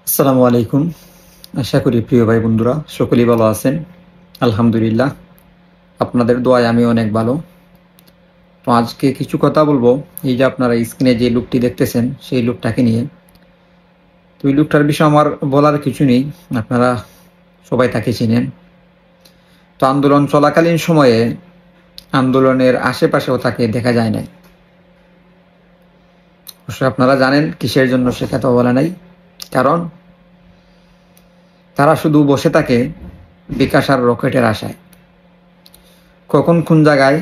আসসালামু আলাইকুম। আশা করি প্রিয় ভাই বন্ধুরা সকলেই ভালো আছেন। আলহামদুলিল্লাহ, আপনাদের দোয়ায় আমি অনেক ভালো। তো আজকে কিছু কথা বলবো, এই যে আপনারা স্ক্রিনে যে লোকটি দেখতেছেন সেই লোকটাকে নিয়ে। তো এই লোকটার বিষয়ে আমার বলার কিছু নেই, আপনারা সবাই তাকে চিনেন। তো আন্দোলন চলাকালীন সময়ে আন্দোলনের আশেপাশেও তাকে দেখা যায় নাই। অবশ্য আপনারা জানেন কিসের জন্য সে কথা বলা নাই, কারণ তারা শুধু বসে থাকে বিকাশ আর রকেটের আশায়। কখন কোন জায়গায়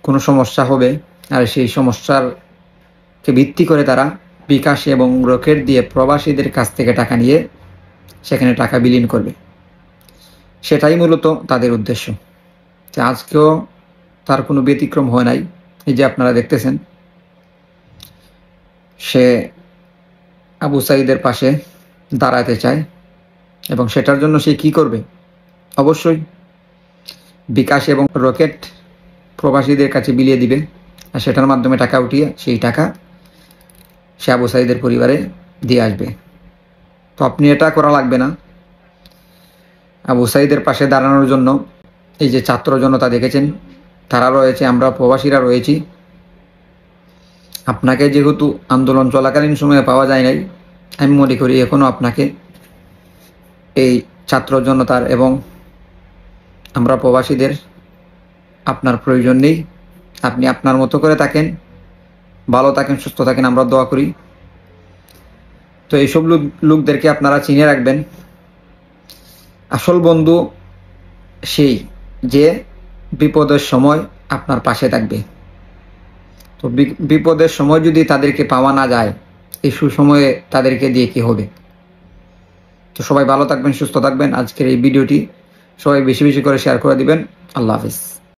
কোনো সমস্যা হবে আর সেই সমস্যারকে ভিত্তি করে তারা বিকাশ এবং রকেট দিয়ে প্রবাসীদের কাছ থেকে টাকা নিয়ে সেখানে টাকা বিলীন করবে, সেটাই মূলত তাদের উদ্দেশ্য। আজকেও তার কোনো ব্যতিক্রম হয় নাই। এই যে আপনারা দেখতেছেন, সে আবু সাঈদের পাশে দাঁড়াতে চায় এবং সেটার জন্য সে কি করবে? অবশ্যই বিকাশ এবং রকেট প্রবাসীদের কাছে বিলিয়ে দিবে, আর সেটার মাধ্যমে টাকা উঠিয়ে সেই টাকা সে আবু সাঈদের পরিবারে দিয়ে আসবে। তো আপনি এটা করা লাগবে না। আবু সাঈদের পাশে দাঁড়ানোর জন্য এই যে ছাত্র জনতা দেখেছেন, তারা রয়েছে, আমরা প্রবাসীরা রয়েছি। আপনাকে যেহেতু আন্দোলন চলাকালীন সময়ে পাওয়া যায় নাই, আমি মনে করি এখনও আপনাকে এই ছাত্র জনতার এবং আমরা প্রবাসীদের আপনার প্রয়োজন নেই। আপনি আপনার মতো করে থাকেন, ভালো থাকেন, সুস্থ থাকেন, আমরা দোয়া করি। তো এইসব লোকদেরকে আপনারা চিনে রাখবেন। আসল বন্ধু সেই যে বিপদের সময় আপনার পাশে থাকবে। তো বিপদের সময় যদি তাদেরকে পাওয়া না যায়, এই সুসময়ে তাদেরকে দিয়ে কি হবে? তো সবাই ভালো থাকবেন, সুস্থ থাকবেন। আজকের এই ভিডিওটি সবাই বেশি বেশি করে শেয়ার করে দিবেন। আল্লাহ হাফিজ।